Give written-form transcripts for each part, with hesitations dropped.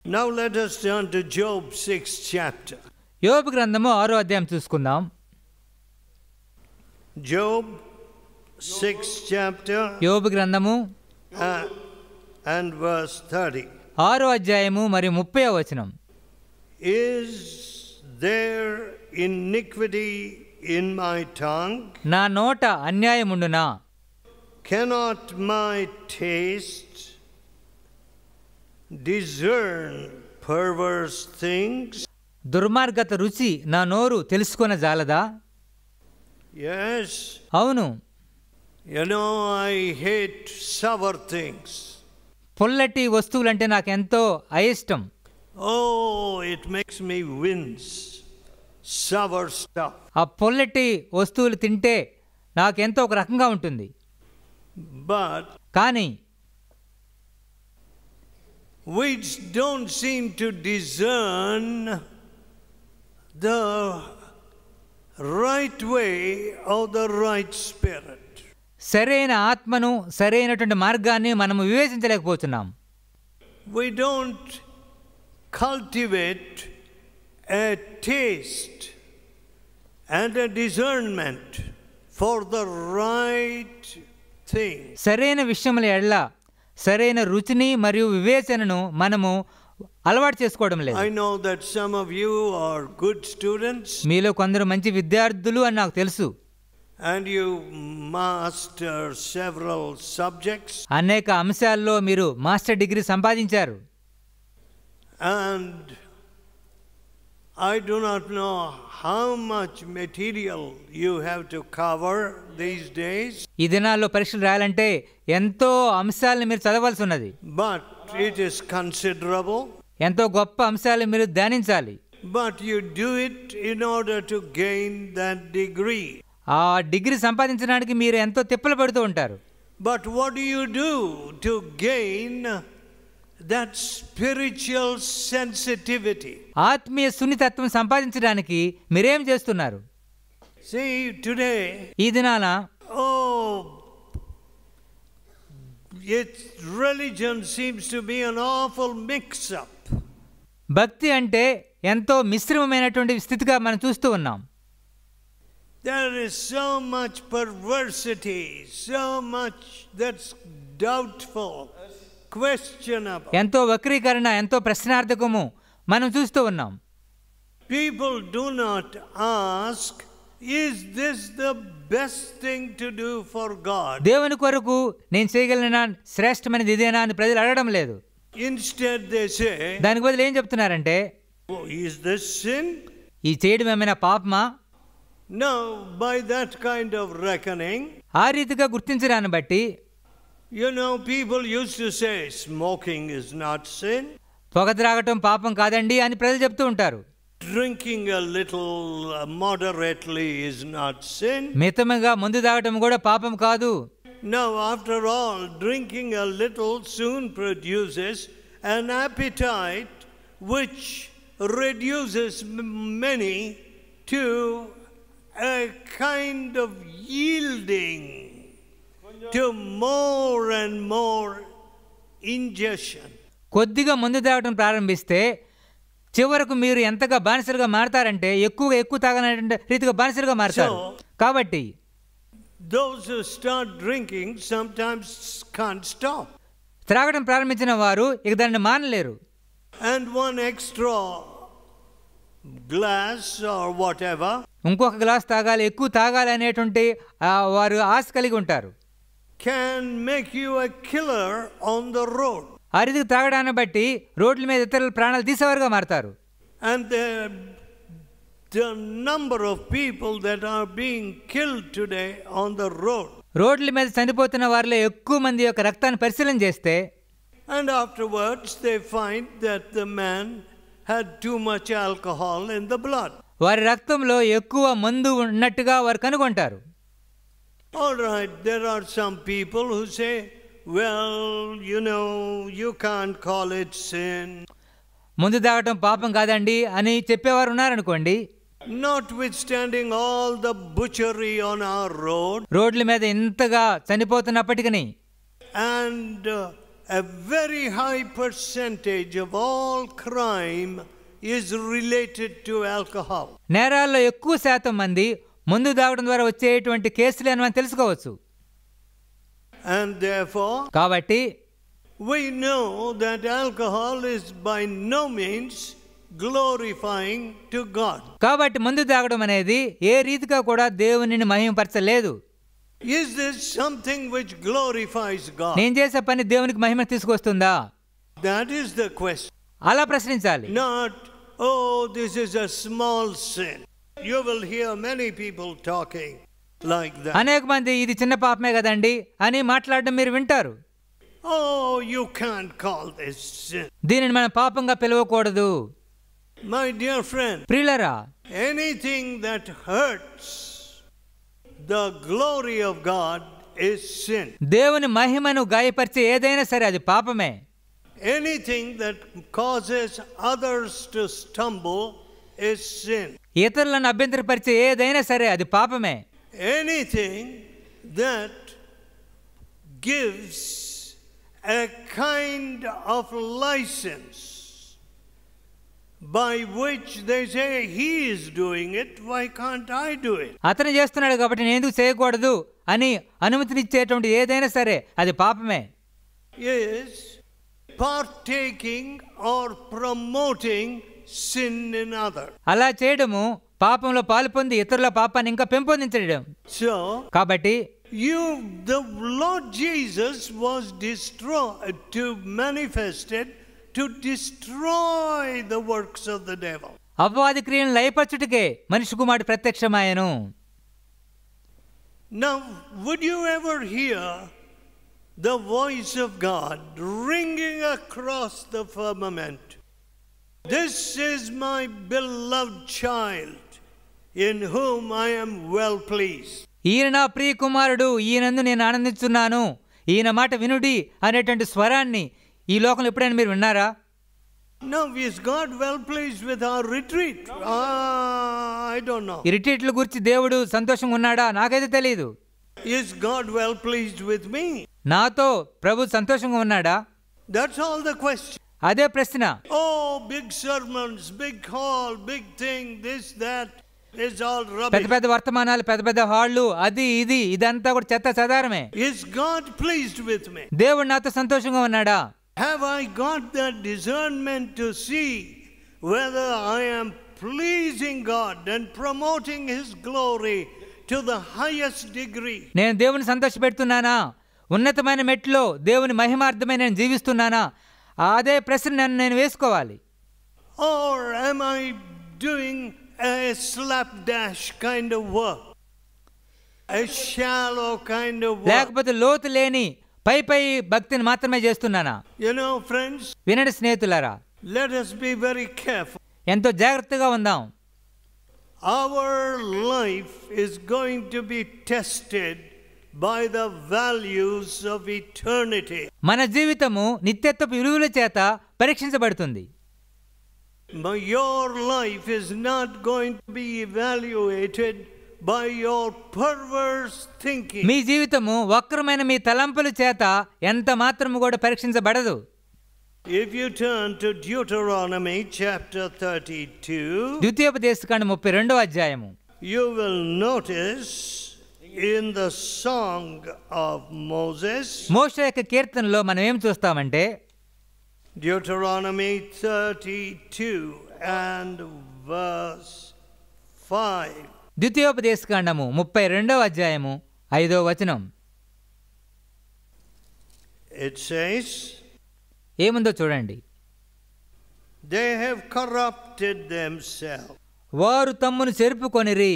Now let us turn to Job 6th chapter. యోబు గ్రంథము 6వ అధ్యాయం చూసుకుందాం. Job 6th chapter యోబు గ్రంథము and verse 30. 6వ అధ్యాయము మరి 30వ వచనం. Is there iniquity in my tongue? నా నోట అన్యాయముండునా? Cannot my taste discern perverse things? దుర్మార్గత రుచి నా నోరు తెలుసుకొన జాలదా? Yes. అవును. You know, I hate sour things. పుల్లటి వస్తువులంటే నాకెంతో అయిష్టం. Oh, it makes me wince. Sour stuff. ఆ పుల్లటి వస్తువులు తింటే నాకెంతో ఒక రకంగా ఉంటుంది. But కానీ which don't seem to discern the right way or the right spirit. సరైన ఆత్మను సరైనటువంటి మార్గాన్ని మనము వివేచించలేకపోతున్నాం. We don't cultivate a taste and a discernment for the right thing. సరైన విషయముల ఎడల సరైన రుచిని మరియు వివేచనను మనము అలవాటు చేసుకోవడం లేదు. I know that some of you are good students. మీలో కొందరు మంచి విద్యార్థులు అని నాకు తెలుసు. And you master several subjects. అనేక అంశాల్లో మీరు మాస్టర్ డిగ్రీ సంపాదించారు. And I do not know how much material you have to cover these days. ఈ దినాల్లో పరీక్షలు రాయాలంటే ఎంతో అంశాలను మీరు చదవాల్సి ఉన్నది. But it is considerable. ఎంతో గొప్ప అంశాలు మీరు ధ్యానించాలి. But you do it in order to gain that degree. ఆ డిగ్రీ సంపాదించడానికి మీరు ఎంతో తిప్పలు పడుతూ ఉంటారు. But what do you do to gain that spiritual sensitivity? ఆత్మీయ సున్నితత్వం సంపాదించడానికి మీరేం చేస్తున్నారు? See, today, ఈ దినాన its religion seems to be an awful mix-up. భక్తి అంటే ఎంతో మిశ్రమమైనటువంటి స్థితిగా మనం చూస్తూ ఉన్నాం. There is so much perversity, so much that's doubtful, questionable. ఎంతో వక్రీకరణ, ఎంతో ప్రశ్నార్థకము మనం చూస్తూ ఉన్నాం. People do not ask, is this the best thing to do for God? దేవుని కొరకు నేను చేయగలిగిన శ్రేష్టమైనది ఇదేనా అని ప్రజలు అడగడం లేదు. Instead they say, దానికి బదులు ఏం చెప్తున్నారంటే, oh, is this sin? ఈ చేయడం ఏమైనా పాపమా? Now, by that kind of reckoning, ఆ రీతిగా గుర్తించడాన్ని బట్టి, you know, people used to say smoking is not sin. పొగ త్రాగటం పాపం కాదండి అని ప్రజలు చెప్తూ ఉంటారు. Drinking a little moderately is not sin. మితముగా మందు తాగటం కూడా పాపం కాదు. Now, after all, drinking a little soon produces an appetite which reduces many to a kind of yielding to more and more ingestion. కొద్దిగా మందు తాగటం ప్రారంభిస్తే చివరకు మీరు ఎంతగా బానిసలుగా మారతారంటే ఎక్కువ తాగనటువంటి రీతిగా బానిసలుగా మారతారు. కాబట్టి those who start drinking sometimes can't stop. త్రాగడం ప్రారంభించిన వారు ఇక దాన్ని మానలేరు. And one extra glass or whatever, ఇంకొక గ్లాస్ తాగాలి, ఎక్కువ తాగాలి అనేటువంటి వారు ఆశ కలిగి ఉంటారు. can make you a killer on the road. ఆ రీతికి తాగడాన్ని బట్టి రోడ్ల మీద ఇతరుల ప్రాణాలు తీసేవారుగా మారతారు. And the number of people that are being killed today on the road. రోడ్ల మీద చనిపోతున్న వారిలో ఎక్కువ మంది యొక్క రక్తాన్ని పరిశీలన చేస్తే, and afterwards they find that the man had too much alcohol in the blood. వారి రక్తంలో ఎక్కువ మందు ఉన్నట్టుగా వారు కనుగొంటారు. All right, there are some people who say, well, you know, you can't call it sin. ముందు తాగటం పాపం కాదండి అని చెప్పేవారు ఉన్నారనుకోండి. Notwithstanding all the butchery on our road, రోడ్ల మీద ఇంతగా చనిపోతున్నప్పటికీ and a very high percentage of all crime is related to alcohol. నేరాల్లో ఎక్కువ శాతం మంది మందు తాగడం ద్వారా వచ్చేటువంటి కేసులు అని మనం తెలుసుకోవచ్చు. And therefore, కాబట్టి we know that alcohol is by no means glorifying to God. కాబట్టి మందు తాగడం అనేది ఏ రీతిగా కూడా దేవునిని మహిమపరచలేదు. Is this something which glorifies God? నేను చేసే పని దేవునికి మహిమ తీసుకొస్తుందా? That is the question. అలా ప్రశ్నించాలి. Not, oh, this is a small sin. You will hear many people talking like that. అనేక మంది ఇది చిన్న పాపమే కదండి అని మాట్లాడడం మీరు వింటారు. Oh, you can't call this sin. దీనిని మనం పాపంగా పిలవకూడదు. My dear friend, ప్రియులారా, anything that hurts the glory of God is sin. దేవుని మహిమను గాయపరిచే ఏదైనా సరే అది పాపమే. Anything that causes others to stumble is sin. ఇతరులను అభ్యంతరపరిచే ఏదైనా సరే అది పాపమే. Anything that gives a kind of license by which they say he is doing it, why can't I do it? అతను చేస్తున్నాడు కాబట్టి నేను ఎందుకు చేయకూడదు అని అనుమతినిచ్చేటువంటి ఏదైనా సరే అది పాపమే. Is partaking or promoting sin in others. అలా చేయడము పాపంలో పాలుపొంది ఇతరుల పాపాన్ని ఇంకా పెంపొందించడం. So, కాబట్టి the Lord Jesus was destroyed to manifested to destroy the works of the devil. అపవాది క్రియలను లయపరచుటకే మనిషి కుమారుడు ప్రత్యక్షమాయెను. Now, would you ever hear the voice of God ringing across the firmament? This is my beloved child, in whom I am well pleased. ఈయన నా ప్రియ కుమారుడు, ఈయనందు నేను ఆనందించున్నాను, ఈయన మాట వినుడి అనేటువంటి స్వరాన్ని ఈ లోకంలో ఎప్పుడైనా మీరు విన్నారా? Now, is God well pleased with our retreat? I don't know. ఈ రిట్రీట్ల గురించి దేవుడు సంతోషంగా ఉన్నాడా? నాకైతే తెలియదు. Is God well pleased with me? నాతో ప్రభు సంతోషంగా ఉన్నాడా? That's all the question. అదే ప్రశ్న. Oh, big sermons, big hall, big thing, this, that is all పెద్ద rubbish. పెద్ద వర్తమానాలు, పెద్ద పెద్ద హాళ్ళు, అది ఇది ఇదంతా కూడా చెత్త చెదారమే. Is God pleased with me? దేవుడు నాతో సంతోషంగా ఉన్నాడా? Have I got that discernment to see whether I am pleasing God and promoting His glory to the highest degree? నేను దేవుని సంతోషపెడుతున్నానా? ఉన్నతమైన మెట్లో దేవుని మహిమార్థమై నేను జీవిస్తున్నానా? అదే ప్రశ్న నేను వేసుకోవాలి. Or am I doing a slapdash kind of work? A shallow kind of work? లేకపోతే లోతు లేని పై పై భక్తిని మాత్రమే చేస్తున్నానా? You know, friends, వినండి స్నేహితులారా, let us be very careful. ఎంతో జాగ్రత్తగా ఉందాం. Our life is going to be tested by the values of eternity. మన జీవితము నిత్యత్వపు విలువల చేత పరీక్షించబడుతుంది. Your life is not going to be evaluated by your perverse thinking. మీ జీవితము వక్రమైన మీ తలంపుల చేత ఎంత మాత్రము కూడా పరీక్షించబడదు. If you turn to Deuteronomy chapter 32, ద్వితీయోపదేశకాండం 32వ అధ్యాయము, you will notice in the song of Moses, మోషే యొక్క కీర్తనలో మనం ఏం చూస్తామంటే Deuteronomy 32 and verse 5. ద్వితీయోపదేశకాండము 32వ అధ్యాయము 5వ వచనం. It says, ఏముందో చూడండి. they have corrupted themselves. వారు తమ్మును చెరుపుకొనిరి.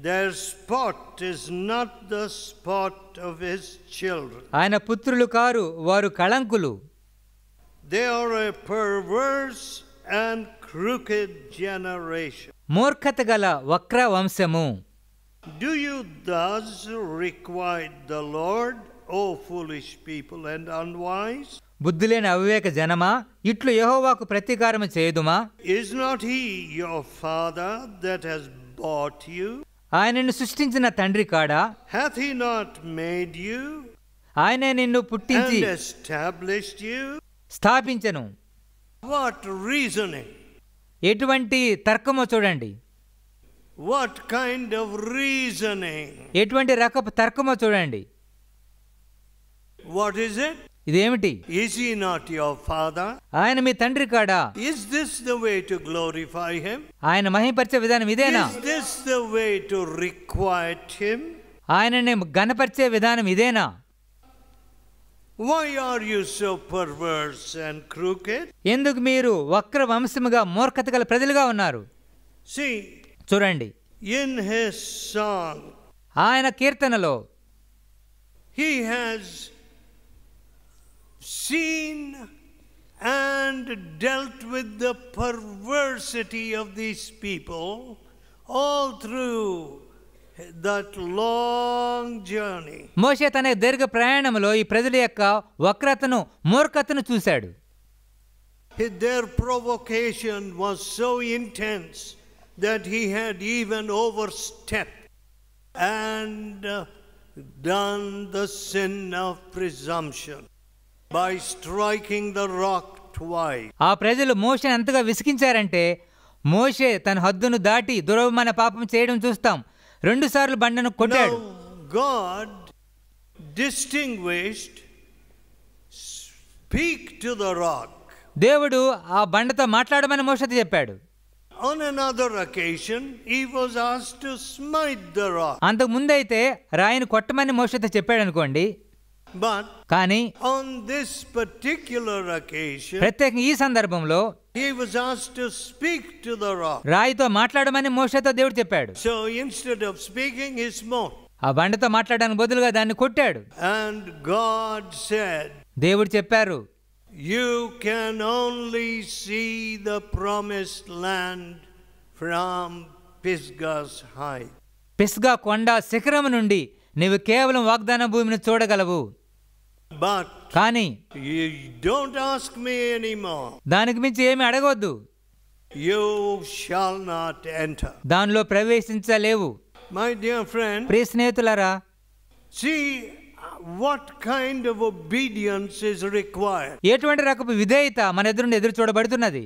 Their spot is not the spot of his children. ఆయన పుత్రులు కారు, వారు కళంకులు. They are a perverse and crooked generation. మూర్ఖత గల వక్ర వంశము. Do you thus requite the Lord, O foolish people and unwise? బుద్ధిలేని అవివేక జనమా, ఇట్లు యెహోవాకు ప్రతీకారము చేయుదుమా? Is not he your father that has bought you? ఆయనను సృష్టించిన తండ్రి కాడా? Hath he not made you? ఆయనే నిన్ను పుట్టించి and established you. స్థాపించెను. What reasoning? ఎటువంటి తర్కమో చూడండి. What kind of reasoning? ఎటువంటి రకపు తర్కమో చూడండి. What is it? ఇదేమిటి? Is he not your father? ఆయన మీ తండ్రి కాడా? Is this the way to glorify him? ఆయన మహిమపరిచే విధానం ఇదేనా? Is this the way to requite him? ఆయనని ఘనపరిచే విధానం ఇదేనా? Why are you so perverse and crooked? ఎందుకు మీరు వక్ర వంశముగా మూర్ఖత గల ప్రజలుగా ఉన్నారు? See, చూడండి, in his song, ఆయన కీర్తనలో he has seen and dealt with the perversity of these people all through that long journey. మోషే తన దీర్ఘ ప్రయాణంలో ఈ ప్రజల యొక్క వక్రతను మూర్ఖతను చూశాడు. Their provocation was so intense that he had even overstepped and done the sin of presumption by striking the rock twice. ఆ ప్రజలు మోషేని ఎంతగా విసిగించారంటే మోషే తన హద్దును దాటి దురవమాన పాపం చేయడం చూస్తాం. 2 సార్లు బండను కొట్టాడు. Now God distinguished, speak to the rock. దేవుడు ఆ బండతో మాట్లాడమని మోషేతో చెప్పాడు. On another occasion he was asked to smite the rock. అంతకు ముందైతే రాయిని కొట్టమని మోషేతో చెప్పాడు అనుకోండి. But కానీ on this particular occasion ప్రత్యేకంగా ఈ సందర్భంలో he was asked to speak to the rock. రాయితో మాట్లాడమని మోషేతో దేవుడు చెప్పాడు. So instead of speaking he smote. ఆ బండతో మాట్లాడడానికి బదులుగా దాన్ని కొట్టాడు. And God said, దేవుడు చెప్పారు, you can only see the promised land from Pisgah's height. Pisgah కొండ శిఖరం నుండి నీవు కేవలం వాగ్దాన భూమిని చూడగలవు. But కానీ you don't ask me anymore. దానికి మించి ఏమి అడగవద్దు. You shall not enter. దానిలో ప్రవేశించలేవు. My dear friend, ప్రియ స్నేహితులారా, see what kind of obedience is required. ఎటువంటి రకపు విధేయత మన ఎదురుండి ఎదురు చూడబడుతున్నది.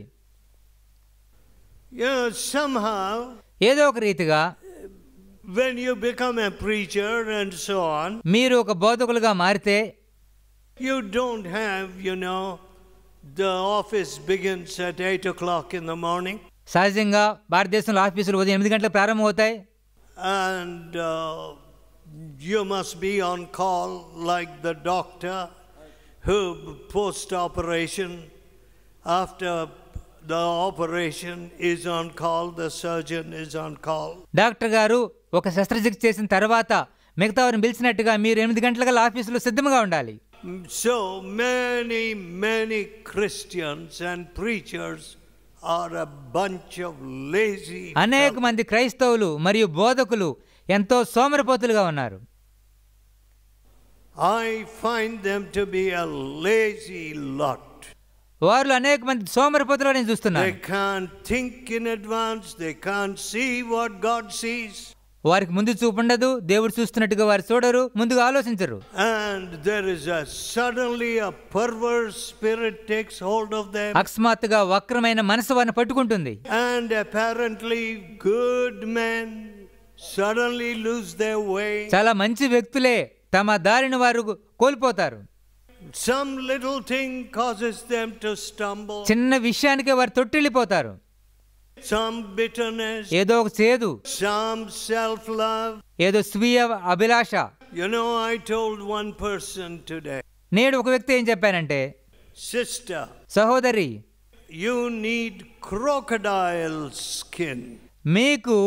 Somehow ఏదో ఒక రీతిగా when you become a preacher and so on, మీరు ఒక బోధకులుగా మారితే you don't have, the office begins at 8 o'clock in the morning. సహజంగా భారతదేశంలో ఆఫీసులు ఉదయం 8 గంటలకు ప్రారంభమవుతాయి. And you must be on call like the doctor who post-operation, after the operation is on call, the surgeon is on call. Doctor గారు ఒక శస్త్రచికిత్స చేసిన తర్వాత మిగతా వారిని పిలిచినట్టుగా మీరు 8 గంటల ఆఫీసులో సిద్ధంగా ఉండాలి. So many Christians and preachers are a bunch of lazy. అనేక మంది క్రైస్తవులు మరియు బోధకులు ఎంతో సోమరిపోతులుగా ఉన్నారు. I find them to be a lazy lot. వారు అనేక మంది సోమరిపోతులుగా నేను చూస్తున్నాను. They can't think in advance. They can't see what God sees. వారికి ముందు చూపు ఉండదు. దేవుడు చూస్తున్నట్టుగా వారు చూడరు, ముందుగా ఆలోచించరు. And there is suddenly a perverse spirit takes hold of them. అకస్మాత్తుగా వక్రమైన మనసు వారిని పట్టుకుంటుంది. And apparently good men suddenly lose their way. చాలా మంచి వ్యక్తులే తమ దారిని వారు కోల్పోతారు. Some little thing causes them to stumble. చిన్న విషయానికే వారు తొట్టిల్లిపోతారు. Some bitterness, ఏదో ఒక చేదు, some self-love. ఏదో స్వీయ అభిలాష. I told one person today, నేడు ఒక వ్యక్తి ఏం చెప్పానంటే, sister, సహోదరి, you need crocodile skin. మీకు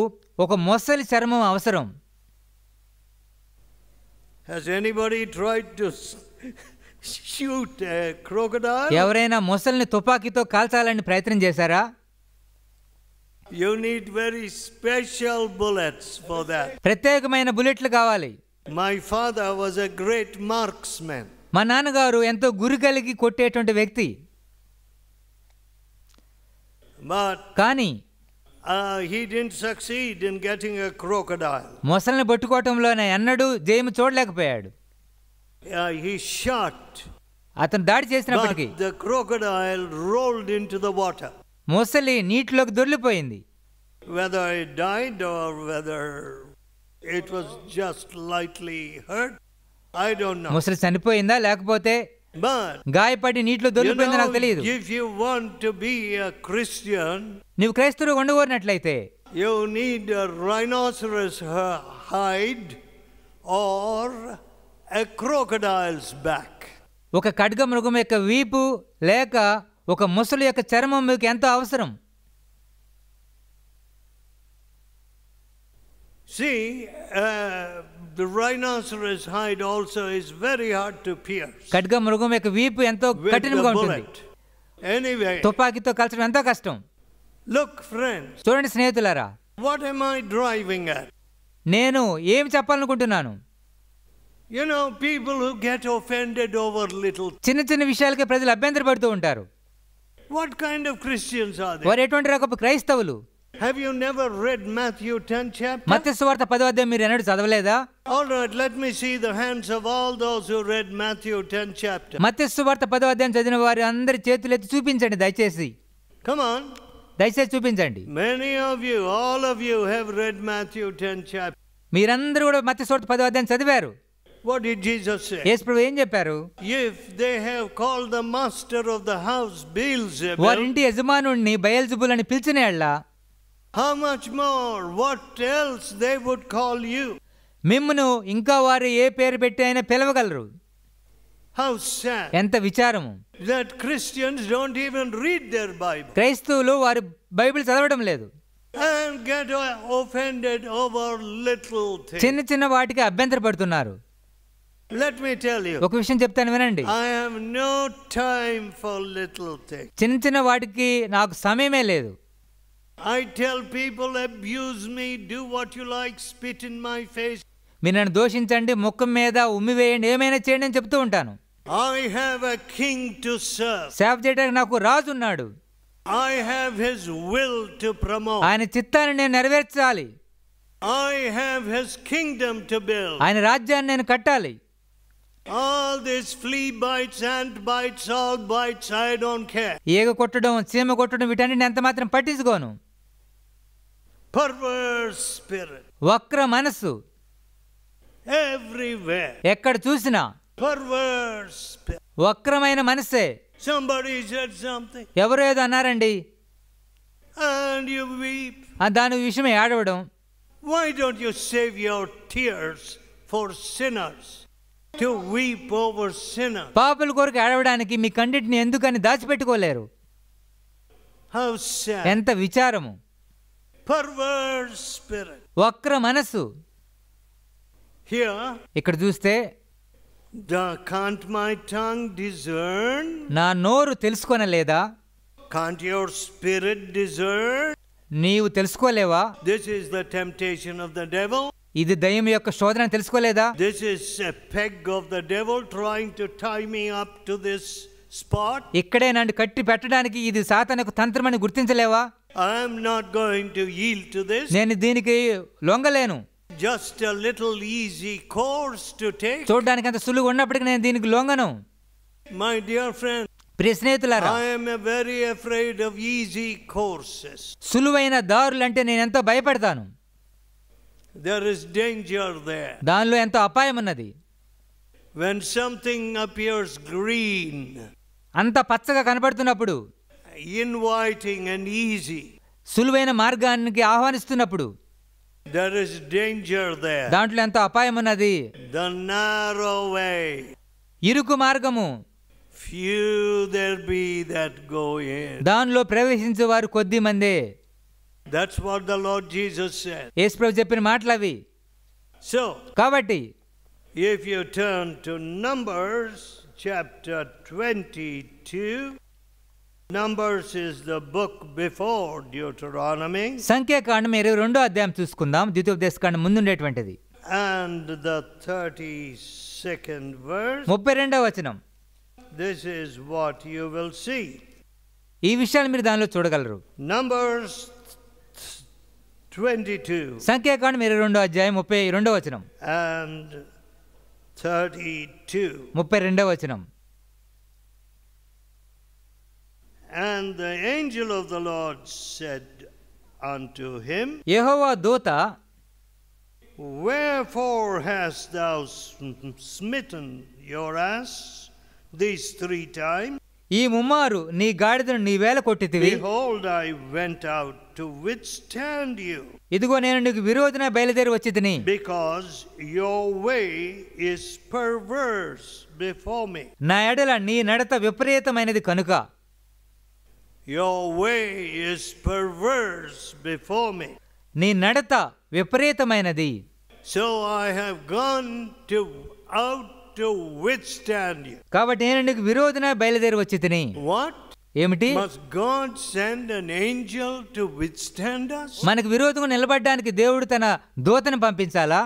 ఒక మొసలి చర్మం అవసరం. Has anybody tried to shoot a crocodile? ఎవరైనా మొసలిని తుపాకీతో కాల్చాలని ప్రయత్నం చేశారా? You need very special bullets for that. ప్రత్యేకమైన బుల్లెట్లు కావాలి. My father was a great marksman. మా నాన్నగారు ఎంతో గురి కలిగి కొట్టేటువంటి వ్యక్తి. But కానీ he didn't succeed in getting a crocodile. మొసలిని పట్టుకోవటంలోనే ఎన్నడూ జయము చూడలేకపోయాడు. he shot, అతను దాడి చేసినప్పటికీ but the crocodile rolled into the water. మొసలి నీటిలోకి దొర్లిపోయింది. Whether it died or whether it was just lightly hurt, I don't know. మొసలి చనిపోయిందా లేకపోతే But గాయపడి నీటిలో దొర్లిపోయిందో నాకు తెలియదు. if you want to be a Christian, నువ్వు క్రైస్తవుడు ఉండగోరినట్లయితే you need a rhinoceros hide or a crocodile's back. ఒక ఖడ్గ మృగం యొక్క వీపు లేక ఒక ముసలి యొక్క చర్మం మీకు ఎంతో అవసరం. See, the rhinoceros hide also is very hard to pierce. ఖడ్గ మృగం యొక్క వీపు ఎంతో కఠినంగా ఉంటుంది. Anyway, తుపాకీతో కాల్చడం ఎంతో కష్టం. look friends, చూడండి స్నేహితులారా, what am I driving at? నేను ఏమి చెప్పాలనుకుంటున్నాను. You know, people who get offended over little. చిన్న చిన్న విషయాలకే ప్రజలు అభ్యంతరపడుతూ ఉంటారు. What kind of Christians are they? వారు ఎటువంటి రకపు క్రైస్తవులు? Have you never read Matthew 10 chapter? మత్తయి సువార్త 10వ అధ్యాయం మీరు ఎన్నడూ చదవలేదా? All right, let me see the hands of all those who read Matthew 10 chapter. మత్తయి సువార్త 10వ అధ్యాయం చదివిన వారి అందరి చేతులు ఎత్తి చూపించండి దయచేసి. Come on. దయచేసి చూపించండి. Many of you, all of you have read Matthew 10 chapter. మీరందరూ కూడా మత్తయి సువార్త 10వ అధ్యాయం చదివారు. What did Jesus say? యేసు ప్రభువు ఏం చెప్పారు? If they have called the master of the house Beelzebub, వారి ఇంటి యజమానుడిని బయల్జెబూల్ అని పిలిచిన యెడల how much more, what else they would call you? మిమ్మును ఇంకా వారు ఏ పేరు పెట్టి అయినా పిలవగలరు. How sad ఎంత విచారము that Christians don't even read their Bible క్రైస్తవులు వారి బైబిల్ చదవడం లేదు and get offended over little things. చిన్న చిన్న వాటికి అభ్యంతరపడుతున్నారు. Let me tell you, ఒక విషయం చెప్తాను వినండి. I have no time for little things. చిన్న చిన్న వాటికి నాకు సమయమే లేదు. I tell people, abuse me, do what you like, spit in my face. మీరు నన్ను దోషించండి, ముఖం మీద ఉమ్మి వేయండి, ఏమైనా చేయండి అని చెప్తూ ఉంటాను. I have a king to serve. సేవ చేయడానికి నాకు రాజు ఉన్నాడు. I have his will to promote. ఆయన చిత్తాన్ని నేను నెరవేర్చాలి. I have his kingdom to build. ఆయన రాజ్యాన్ని నేను కట్టాలి. All these flea bites, ant bites, all bites, I don't care. ఈగ కొట్టడం, చీమ కొట్టడం వీటన్నిటిని ఎంత మాత్రం పట్టించుకోను. Perverse spirit. వక్ర మనస్సు Everywhere. ఎక్కడ చూసినా Perverse spirit. వక్రమైన మనస్సే. Somebody said something ఎవరో ఏదో అన్నారండి, and you weep. దాని విషయమే ఏడవడం. Why don't you save your tears for sinners? To weep over sinners. పాపుల కొరకు ఏడవడానికి మీ కంటిని ఎందుకని దాచిపెట్టుకోలేరు? How sad. ఎంత విచారము. Perverse spirit. వక్ర మనస్సు. Here, ఇక్కడ చూస్తే can't my tongue discern? నా నోరు తెలుసుకొనలేదా? Can't your spirit discern? నీవు తెలుసుకోలేవా? This is the temptation of the devil. ఇది దయ్యం యొక్క శోధన తెలుసుకోలేదా? This is a peg of the devil trying to tie me up to this spot. ఇక్కడే నన్ను కట్టి పెట్టడానికి ఇది సాతాను యొక్క తంత్రమని గుర్తించలేవా? I am not going to yield to this. నేను దీనికి లొంగలేను. Just a little easy course to take. చూడడానికి అంత సులువు ఉన్నప్పటికీ నేను దీనికి లొంగను. My dear friend, ప్రియ స్నేహితులారా, I am very afraid of easy courses. సులువైన దారులు అంటే నేను ఎంతో భయపడతాను. There is danger there. దానిలో ఎంతో అపాయం ఉన్నది. When something appears green, అంత పచ్చగా కనబడుతున్నప్పుడు, inviting and easy, సులువైన మార్గానికి ఆహ్వానిస్తున్నప్పుడు there is danger there. దాంట్లో ఎంతో అపాయం ఉన్నది. The narrow way, ఇరుకు మార్గము, few there be that go in. దానిలో ప్రవేశించే వారు కొద్ది మందే. That's what the Lord Jesus said. యేసుప్రభు చెప్పిన మాటలు అవి. So, కాబట్టి if you turn to Numbers chapter 22, Numbers is the book before Deuteronomy. సంఖ్యాకాండం 22వ అధ్యాయం చూసుకుందాం. ద్వితీయోపదేశకాండం ముందుండేటువంటిది. And the 32nd verse. 32వ వచనం. This is what you will see. ఈ విషయాలు మీరు దానిలో చూడగలరు. Numbers 22. సంఖ్యాకాండం 22వ అధ్యాయం 32వ వచనం. And 32. 32వ వచనం. And the angel of the Lord said unto him, యెహోవా దూత, Wherefore hast thou smitten your ass these 3 times? ఈ ముమ్మారు నీ గాడిదను నీవేళ కొట్టితివి. Behold, I went out to withstand you. ఇదిగో నేను నీకు విరోధన బయలుదేరి వచ్చితిని. Because your way is perverse before me. నా ఎడల నీ నడత విపరీతమైనది కనుక. Your way is perverse before me. నీ నడత విపరీతమైనది. So I have gone out to withstand you. కాబట్టి నేను నీకు విరోధన బయలుదేరి వచ్చితిని. What? ఏమిటి? Must God send an angel to withstand us? మనకు విరోధంగా నిలబడడానికి దేవుడు తన దూతను పంపించాలా?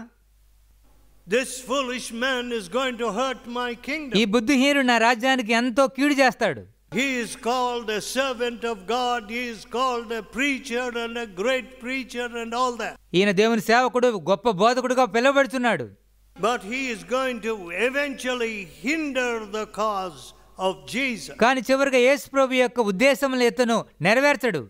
This foolish man is going to hurt my kingdom. ఈ బుద్ధిహీనుడు నా రాజ్యానికి ఎంతో కీడు చేస్తాడు. He is called a servant of God. He is called a preacher and a great preacher and all that. ఈయన దేవుని సేవకుడు, గొప్ప బోధకుడుగా పిలువబడుతున్నాడు. But he is going to eventually hinder the cause of Jesus. కానీ చివరిగా యేసు ప్రభు యొక్క ఉద్దేశములను ఇతను నెరవేర్చడు.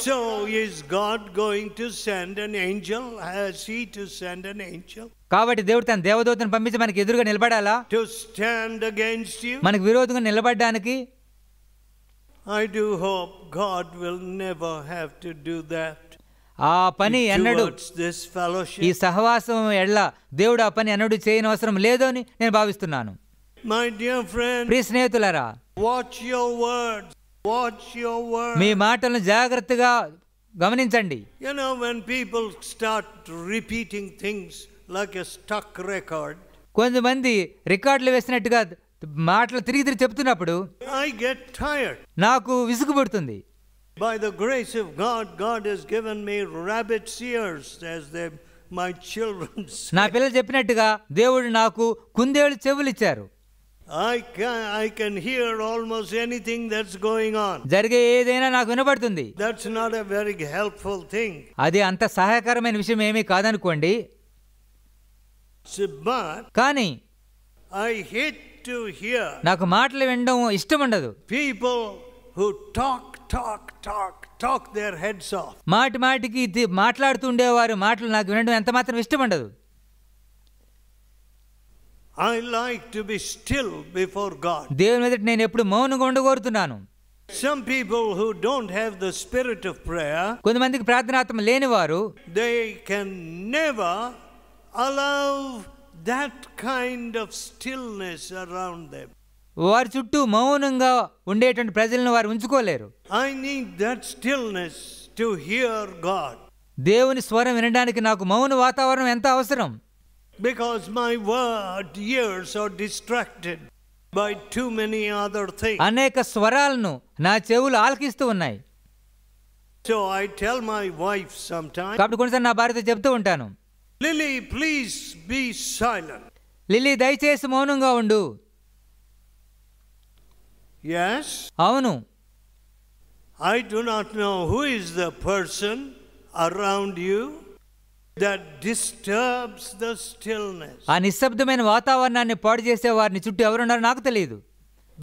So is God going to send an angel? Has he to send an angel? కాబట్టి దేవుడు తన దేవదూతను పంపించి మనకి ఎదురుగా నిలబడాలా? To stand against you? మనకు విరోధంగా నిలబడడానికి? I do hope God will never have to do that. ఆ పని ఎన్నడు, this fellowship. ఈ సహవాసం ఎడ్ల దేవుడు ఆ పని ఎన్నడూ చేయని అవసరం లేదు అని నేను భావిస్తున్నాను. My dear friend, ప్రియ స్నేహితులారా, watch your words. Watch your words. మీ మాటలను జాగ్రత్తగా గమనించండి. You know, when people start repeating things like a stuck record, కొంతమంది రికార్డులు వేసినట్టుగా మాటలు తిరిగి తిరిగి చెప్తున్నప్పుడు I get tired. నాకు విసుగు పుడుతుంది. By the grace of God, God has given me rabbit's ears, as my children say. నా పిల్లలు చెప్పినట్టుగా దేవుడు నాకు కుందేలు చెవులు ఇచ్చారు. I can hear almost anything that's going on. జరిగే ఏదైనా నాకు వినబడుతుంది. That's not a very helpful thing. అది అంత సహాయకరమైన విషయం ఏమీ కాదనుకోండి. But కానీ I hate to hear నాకు మాటలు వినడం ఇష్టం ఉండదు. people who talk their heads off. మాటి మాటికి మాట్లాడుతుండేవారు మాటలు నాకు వినడం ఎంత మాత్రం ఇష్టం ఉండదు. I like to be still before God. దేవుని ఎదుట నేను ఎప్పుడు మౌనంగా ఉండగోరుతున్నాను. Some people who don't have the spirit of prayer, కొంతమందికి ప్రార్థనాత్మ లేనివారు, they can never allow that kind of stillness around them. వారి చుట్టూ మౌనంగా ఉండేటువంటి ప్రజలను వారు ఉంచుకోలేరు. I need that stillness to hear God. దేవుని స్వరం వినడానికి నాకు మౌన వాతావరణం ఎంత అవసరం. Because my ears are distracted by too many other things. అనేక స్వరాలను నా చెవులు ఆలకిస్తూ ఉన్నాయి. So I tell my wife sometimes, కాబట్టి కొన్నిసార్లు నా భార్యతో చెప్తూ ఉంటాను, Lily, please be silent. Lily దయచేసి మౌనంగా ఉండు. Yes? అవును. I do not know who is the person around you that disturbs the stillness. ఆ నిశ్శబ్దమైన వాతావరణాన్ని పాడు చేసే వారిని చుట్టూ ఎవరున్నారో నాకు తెలియదు.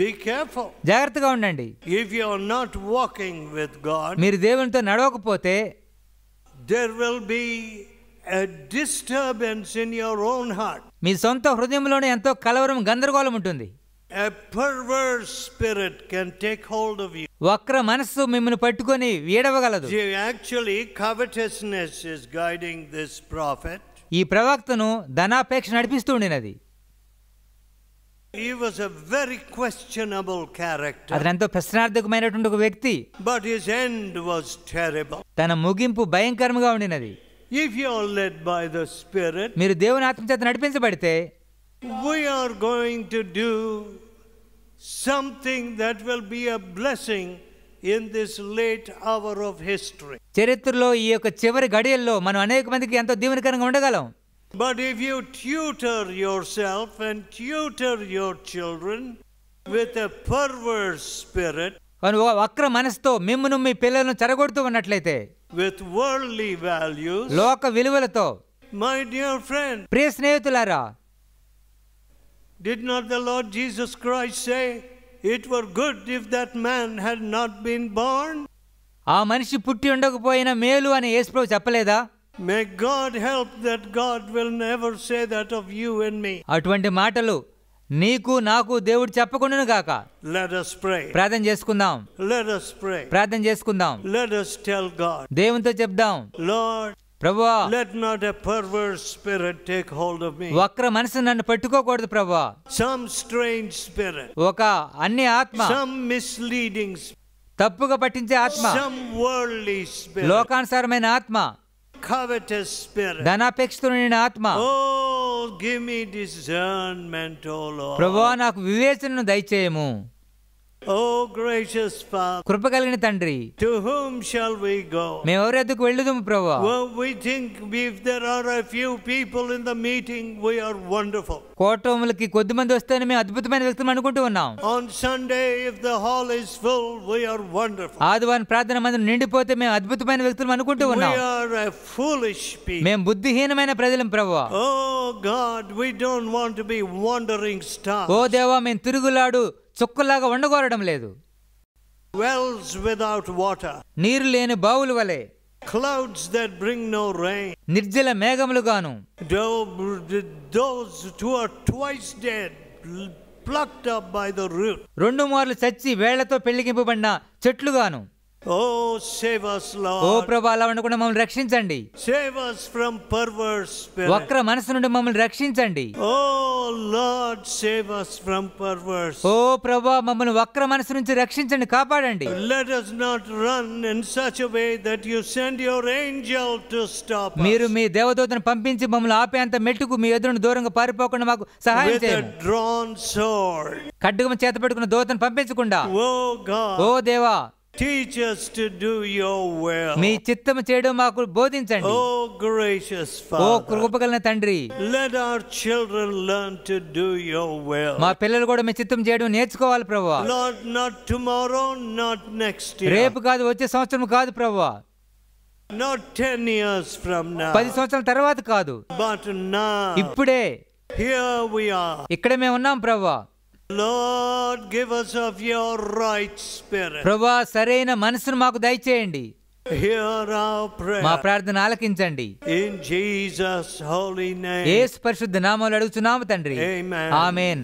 Be careful. జాగ్రత్తగా ఉండండి. If you are not walking with God, మీరు దేవునితో నడవకపోతే there will be a disturbance in your own heart. మీ సొంత హృదయంలోనే ఎంతో కలవరం, గందరగోళం ఉంటుంది. A perverse spirit can take hold of you. వక్ర మనస్సు మిమ్మల్ని పట్టుకొని వీడవగలదు. Actually, covetousness is guiding this prophet. ఈ ప్రవక్తను ధనాపేక్ష నడిపిస్తూ ఉండినది. He was a very questionable character. అతను ఎంతో ప్రశ్నార్థకమైనటువంటి ఒక వ్యక్తి. But his end was terrible. తన ముగింపు భయంకరంగా ఉండినది. If you are led by the Spirit, మీరు దేవుని ఆత్మ చేత నడిపించబడితే we are going to do something that will be a blessing in this late hour of history. చరిత్రలో ఈ యొక్క చివరి గడియల్లో మనం అనేక మందికి ఎంతో దీవెనకరంగా ఉండగలం. But if you tutor yourself and tutor your children with a perverse spirit, వక్ర మనసుతో మిమ్మును మీ పిల్లలను చెరగొడుతూ ఉన్నట్లయితే, with worldly values, లోక విలువలతో, my dear friend, ప్రియ స్నేహితులారా, Did not the Lord Jesus Christ say, "It were good if that man had not been born"? ఆ మనిషి పుట్టి ఉండకపోయినా మేలు అని యేసుప్రభు చెప్పలేదా? May God help that God will never say that of you and me. అటువంటి మాటలు నీకు నాకు దేవుడు చెప్పకుండాను గాక. Let us pray. ప్రార్థన చేసుకుందాం. Let us pray. ప్రార్థన చేసుకుందాం. Let us tell God. దేవునితో చెప్దాం. Lord, ప్రభువా, let not a perverse spirit take hold of me. వక్ర మనసు నన్ను పట్టుకోకూడదు ప్రభువా. Some strange spirit. ఒక అన్ని ఆత్మ, Some misleading spirit. తప్పుగా పట్టించే ఆత్మ, Some worldly spirit. లోకానుసారమైన ఆత్మ, Covetous spirit. ధనాపేక్షతో నిండిన ఆత్మ. Oh, give me discernment, O Lord. ప్రభువా, నాకు వివేచనను దయచేయము. Oh, gracious Father. కృప కలిగిన తండ్రి, To whom shall we go? మేము ఎవరి వద్దకు వెళ్ళుదుము ప్రభువా? Well, we think if there are a few people in the meeting, we are wonderful. కోటములకి కొద్ది మంది వస్తేనే మేము అద్భుతమైన వ్యక్తులు అనుకుంటూ ఉన్నాం. On Sunday, if the hall is full, we are wonderful. ఆదివారం ప్రార్థన మందిరం నిండిపోతే మేము అద్భుతమైన వ్యక్తులు అనుకుంటూ We ఉన్నాం. are a foolish people. మేము బుద్ధిహీనమైన ప్రజలం ప్రభువా. Oh God, we don't want to be wandering stars. ఓ దేవా, మేము తిరుగులాడు చుక్కలాగా ఉండగోరడం లేదు. Wells without water. నీరు లేని బావుల వలె, Clouds that bring no rain. Nirjala మేఘములుగాను, Those who are twice dead, plucked up by the root. 2 మార్లు చచ్చి వేళ్లతో పెళ్లికింపబడిన చెట్లుగాను. Oh, save us, ఓ Lord. ప్రభా, అలా ఉండకుండా మమ్మల్ని రక్షించండి. Save us from perverse spirit. వక్ర మనసు నుండి మమ్మల్ని రక్షించండి. Oh, Lord, save us from perverse. ఓ ప్రభా, మమ్మల్ని వక్ర మనసు నుంచి రక్షించండి, కాపాడండి. Let us not run in such a way that you send your angel to stop us. మీరు మీ దేవదూతను పంపించి మమ్మల్ని ఆపేంత మెట్టుకు మీ ఎదురును దూరంగా పారిపోకుండా మాకు సహాయం With a చేయండి. drawn sword. ఖడ్గము చేత పెట్టుకున్న దూతను పంపించకుండా. Oh, God. ఓ దేవా, Teach us to do your will. మీ చిత్తము చేయడం మాకు బోధించండి. Oh, gracious ఓ Father. కృపగలిగిన తండ్రి, Let our children learn to do your will. మా పిల్లలు కూడా మీ చిత్తం చేయడం నేర్చుకోవాలి ప్రభువా. Lord, not tomorrow, not next year. రేపు కాదు, వచ్చే సంవత్సరం కాదు ప్రభువా. Not 10 years from now. 10 సంవత్సరాల తర్వాత కాదు, But now. ఇప్పుడే Here we are. ఇక్కడే మేము ఉన్నాం ప్రభువా. Lord, give us of your right spirit. ప్రభువా, సరైన మనసును మాకు దయచేయండి. Hear our prayer. మా ప్రార్థన ఆలకించండి. In Jesus' holy name. యేసు పరిశుద్ధ నామములో అడుగుచున్నాము తండ్రి. Amen. ఆమేన్.